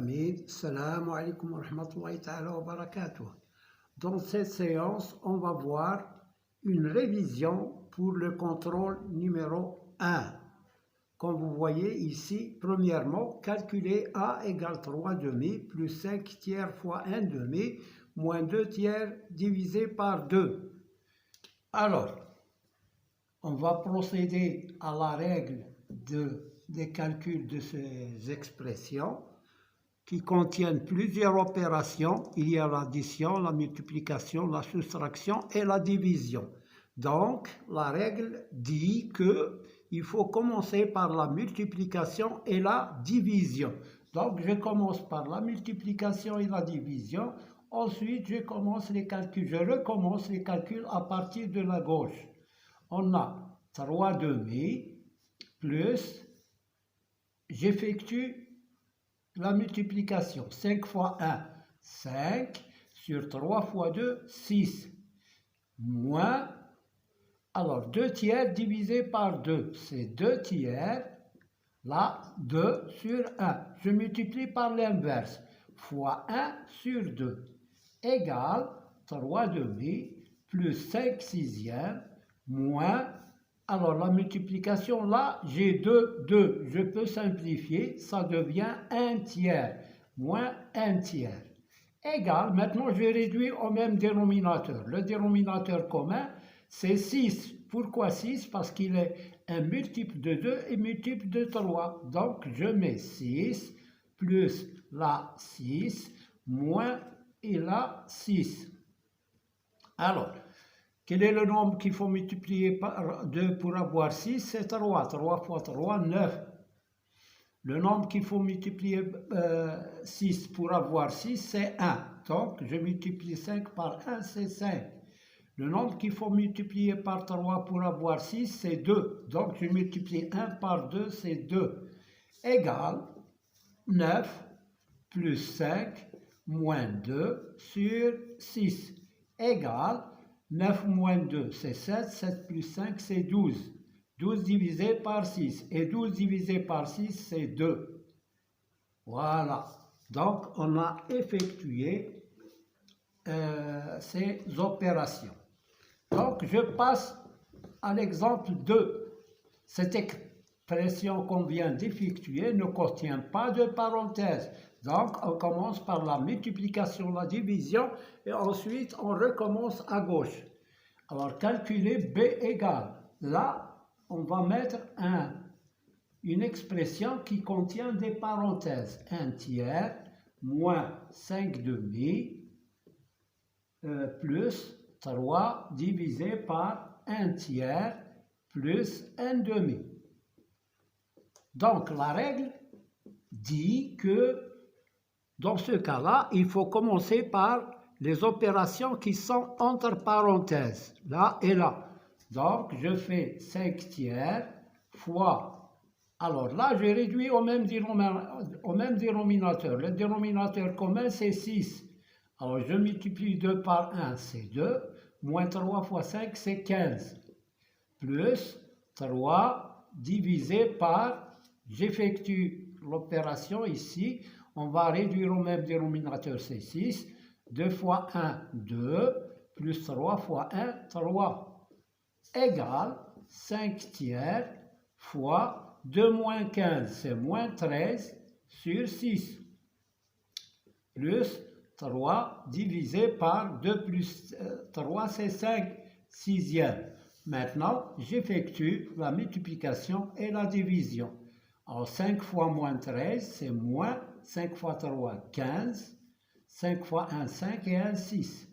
Hamid, salam alaikum wa rahmatullahi ta'ala wa barakatuh. Dans cette séance, on va voir une révision pour le contrôle numéro 1. Comme vous voyez ici, premièrement, calculer A égale 3 demi plus 5 tiers fois 1 demi moins 2 tiers divisé par 2. Alors, on va procéder à la règle des calculs de ces expressions qui contiennent plusieurs opérations. Il y a l'addition, la multiplication, la soustraction et la division. Donc, la règle dit qu'il faut commencer par la multiplication et la division. Donc, je commence par la multiplication et la division. Ensuite, je recommence les calculs à partir de la gauche. On a 3 demi plus, j'effectue la multiplication. 5 fois 1, 5, sur 3 fois 2, 6, moins, alors 2 tiers divisé par 2, c'est 2 tiers, là, 2 sur 1. Je multiplie par l'inverse, fois 1 sur 2, égale 3 demi plus 5 sixièmes, moins, alors la multiplication là, j'ai 2, je peux simplifier, ça devient 1 tiers, moins 1 tiers, égale, maintenant je vais réduire au même dénominateur. Le dénominateur commun, c'est 6. Pourquoi 6? Parce qu'il est un multiple de 2 et multiple de 3. Donc je mets 6 plus la 6 moins et la 6. Alors, quel est le nombre qu'il faut multiplier par 2 pour avoir 6? C'est 3. 3 fois 3, 9. Le nombre qu'il faut multiplier 6 pour avoir 6, c'est 1. Donc, je multiplie 5 par 1, c'est 5. Le nombre qu'il faut multiplier par 3 pour avoir 6, c'est 2. Donc, je multiplie 1 par 2, c'est 2. Égale 9 plus 5 moins 2 sur 6. Égale 9 moins 2, c'est 7. 7 plus 5, c'est 12. 12 divisé par 6. Et 12 divisé par 6, c'est 2. Voilà. Donc, on a effectué ces opérations. Donc, je passe à l'exemple 2. Cette expression qu'on vient d'effectuer ne contient pas de parenthèse. Donc, on commence par la multiplication, la division, et ensuite, on recommence à gauche. Alors, calculer B égale. Là, on va mettre une expression qui contient des parenthèses. 1 tiers moins 5 demi plus 3 divisé par 1 tiers plus 1 demi. Donc, la règle dit que dans ce cas-là, il faut commencer par les opérations qui sont entre parenthèses, là et là. Donc, je fais 5 tiers fois, alors là, je réduis au même dénominateur. Le dénominateur commun, c'est 6. Alors, je multiplie 2 par 1, c'est 2, moins 3 fois 5, c'est 15, plus 3 divisé par, j'effectue l'opération ici, on va réduire au même dénominateur, c'est 6, 2 fois 1, 2, plus 3 fois 1, 3, égale 5 tiers fois 2 moins 15, c'est moins 13 sur 6, plus 3 divisé par 2 plus 3, c'est 5 sixièmes. Maintenant, j'effectue la multiplication et la division. Alors, 5 fois moins 13, c'est moins 5 fois 3, 15. 5 fois 1, 5 et 1, 6.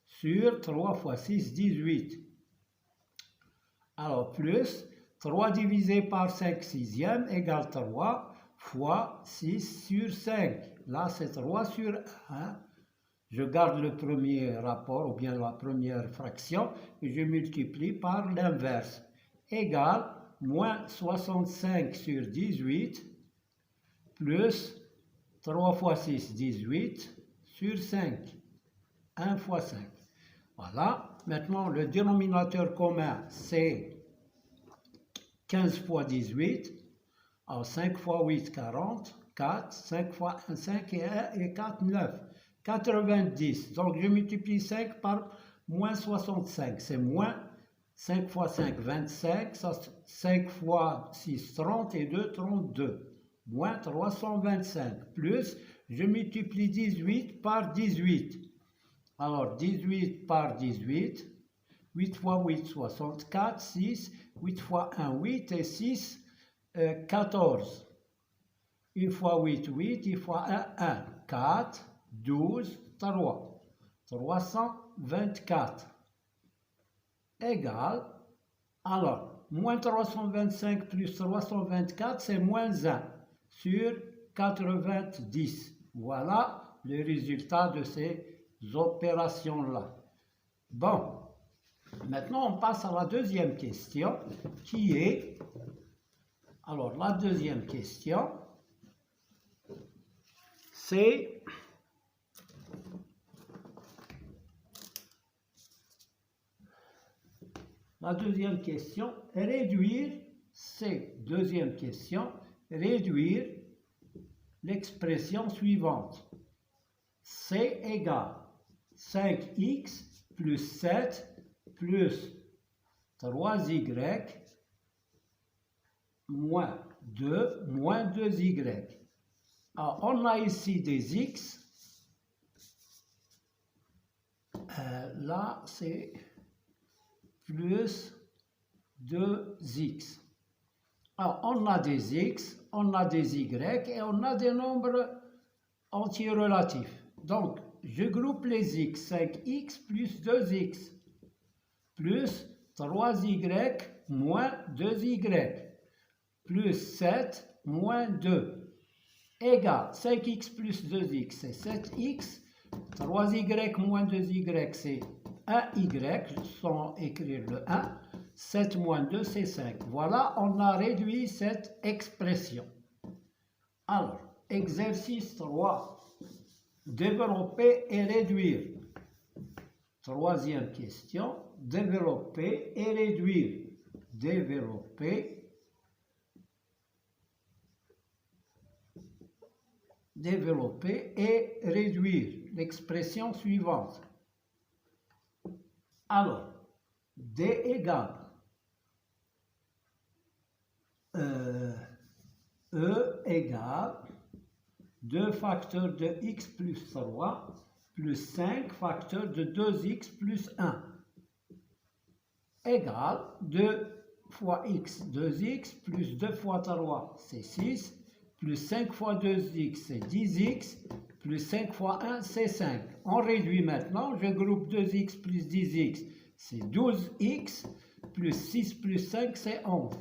Sur 3 fois 6, 18. Alors, plus 3 divisé par 5 sixièmes égale 3 fois 6 sur 5. Là, c'est 3 sur 1. Je garde le premier rapport ou bien la première fraction et je multiplie par l'inverse. Égale moins 65 sur 18 plus 3 fois 6, 18 sur 5. 1 fois 5. Voilà. Maintenant, le dénominateur commun, c'est 15 fois 18. Alors, 5 fois 8, 40. 4, 5 fois 1, 5 et 1 et 4, 9. 90. Donc je multiplie 5 par moins 65. C'est moins 5 fois 5, 25. 5 fois 6, 30 et 2, 32. Moins 325. Plus, je multiplie 18 par 18. Alors 18 par 18. 8 fois 8, 64. 6. 8 fois 1, 8. Et 6, 14. 1 fois 8, 8. 1 fois 1, 1. 4. 12, 3, 324 égale, alors, moins 325 plus 324, c'est moins 1 sur 90. Voilà le résultat de ces opérations-là. Bon, maintenant on passe à la deuxième question qui est, alors la deuxième question, c'est la deuxième question, réduire, c'est deuxième question, réduire l'expression suivante. C égale 5x plus 7 plus 3y moins 2 moins 2y. Alors, on a ici des x. Là, c'est plus 2x. Alors, on a des x, on a des y et on a des nombres entiers relatifs. Donc, je groupe les x, 5x plus 2x, plus 3y moins 2y, plus 7 moins 2, égale 5x plus 2x, c'est 7x, 3y moins 2y, c'est 1y, sans écrire le 1, 7 moins 2, c'est 5. Voilà, on a réduit cette expression. Alors, exercice 3, développer et réduire. Troisième question, développer et réduire. Développer et réduire. L'expression suivante. Alors, D égale E égale 2 facteurs de x plus 3 plus 5 facteurs de 2x plus 1 égale 2 fois x, 2x plus 2 fois 3, c'est 6, plus 5 fois 2x, c'est 10x, plus 5 fois 1, c'est 5. On réduit maintenant, je groupe 2x plus 10x, c'est 12x, plus 6 plus 5, c'est 11.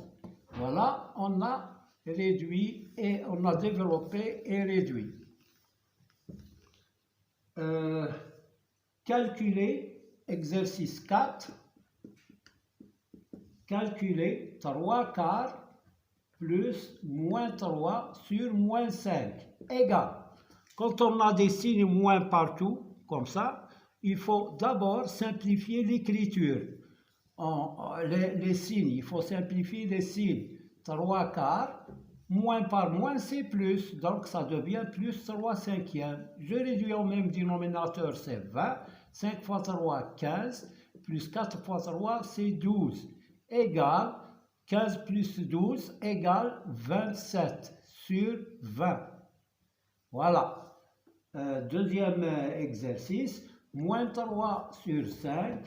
Voilà, on a réduit et on a développé et réduit. Calculer, exercice 4, calculer 3 quarts plus moins 3 sur moins 5 égale. Quand on a des signes moins partout, comme ça, il faut d'abord simplifier l'écriture. Les signes, il faut simplifier les signes. 3 quarts, moins par moins, c'est plus. Donc, ça devient plus 3 cinquièmes. Je réduis au même dénominateur, c'est 20. 5 fois 3, 15. Plus 4 fois 3, c'est 12. Égale 15 plus 12 égale 27 sur 20. Voilà. Deuxième exercice, moins 3 sur 5,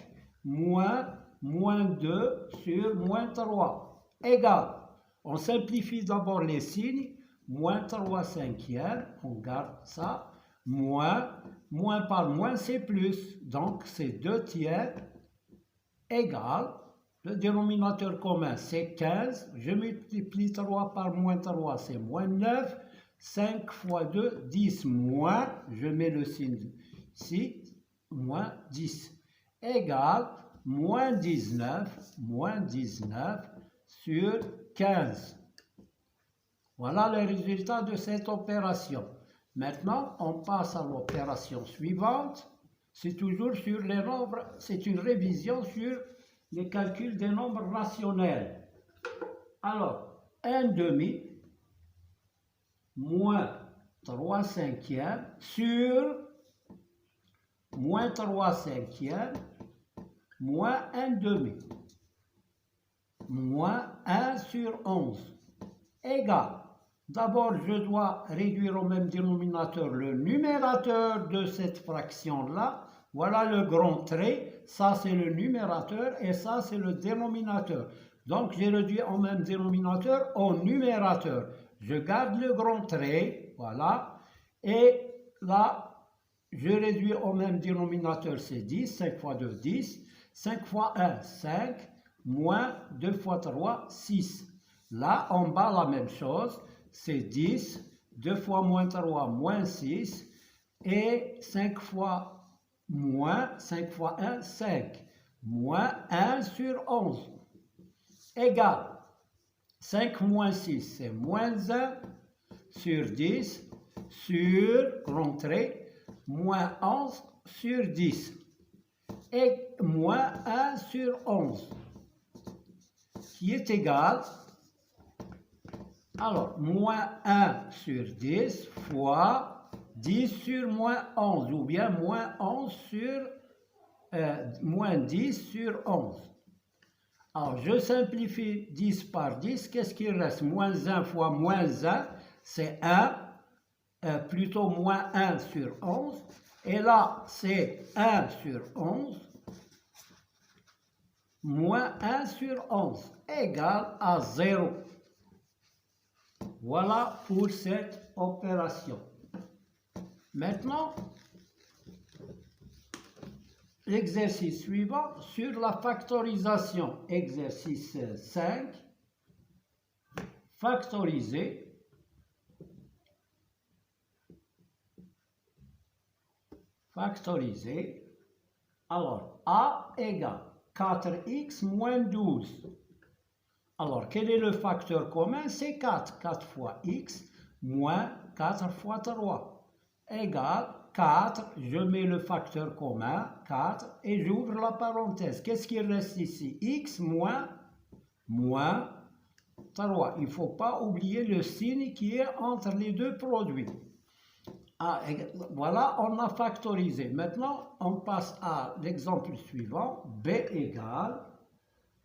moins 2 sur moins 3, égale. On simplifie d'abord les signes, moins 3 cinquièmes, on garde ça, moins par moins c'est plus, donc c'est 2 tiers, égale. Le dénominateur commun, c'est 15. Je multiplie 3 par moins 3, c'est moins 9. 5 fois 2, 10 moins, je mets le signe ici, moins 10, égale moins 19 sur 15. Voilà le résultat de cette opération. Maintenant, on passe à l'opération suivante. C'est toujours sur les nombres, c'est une révision sur les calculs des nombres rationnels. Alors, 1 demi moins 3 cinquièmes sur moins 3 cinquièmes moins 1 demi moins 1 sur 11 égale. D'abord, je dois réduire au même dénominateur le numérateur de cette fraction-là. Voilà le grand trait. Ça, c'est le numérateur et ça, c'est le dénominateur. Donc, j'ai réduit au même dénominateur au numérateur. Je garde le grand trait, voilà. Et là, je réduis au même dénominateur, c'est 10. 5 fois 2, 10. 5 fois 1, 5. Moins 2 fois 3, 6. Là, en bas, la même chose. C'est 10, 2 fois moins 3, moins 6, et 5 fois 1, 5, moins 1 sur 11, égale 5 moins 6, c'est moins 1 sur 10, sur, grand trait, moins 11 sur 10, et moins 1 sur 11, qui est égal. Alors, moins 1 sur 10 fois 10 sur moins 11, ou bien moins 11 sur moins 10 sur 11. Alors, je simplifie 10 par 10, qu'est-ce qu'il reste? Moins 1 fois moins 1, c'est 1, plutôt moins 1 sur 11. Et là, c'est 1 sur 11, moins 1 sur 11, égale à 0. Voilà pour cette opération. Maintenant, l'exercice suivant sur la factorisation. Exercice 5. Factoriser. Factoriser. Alors, A égale 4x moins 12. Alors, quel est le facteur commun? C'est 4. 4 fois x moins 4 fois 3 égale 4. Je mets le facteur commun, 4, et j'ouvre la parenthèse. Qu'est-ce qui reste ici? X moins 3. Il ne faut pas oublier le signe qui est entre les deux produits. Ah, voilà, on a factorisé. Maintenant, on passe à l'exemple suivant. B égale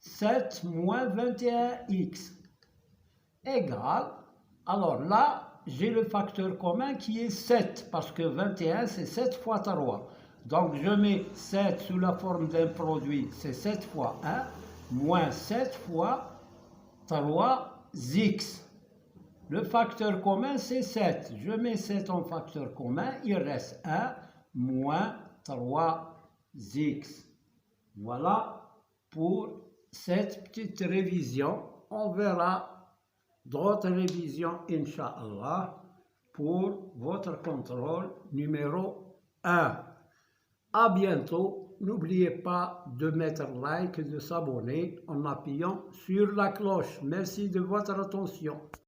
7 moins 21x égale, alors là, j'ai le facteur commun qui est 7, parce que 21, c'est 7 fois 3. Donc, je mets 7 sous la forme d'un produit, c'est 7 fois 1, moins 7 fois 3x. Le facteur commun, c'est 7. Je mets 7 en facteur commun, il reste 1, moins 3x. Voilà pour cette petite révision. On verra d'autres révisions, Inch'Allah, pour votre contrôle numéro 1. À bientôt. N'oubliez pas de mettre like et de s'abonner en appuyant sur la cloche. Merci de votre attention.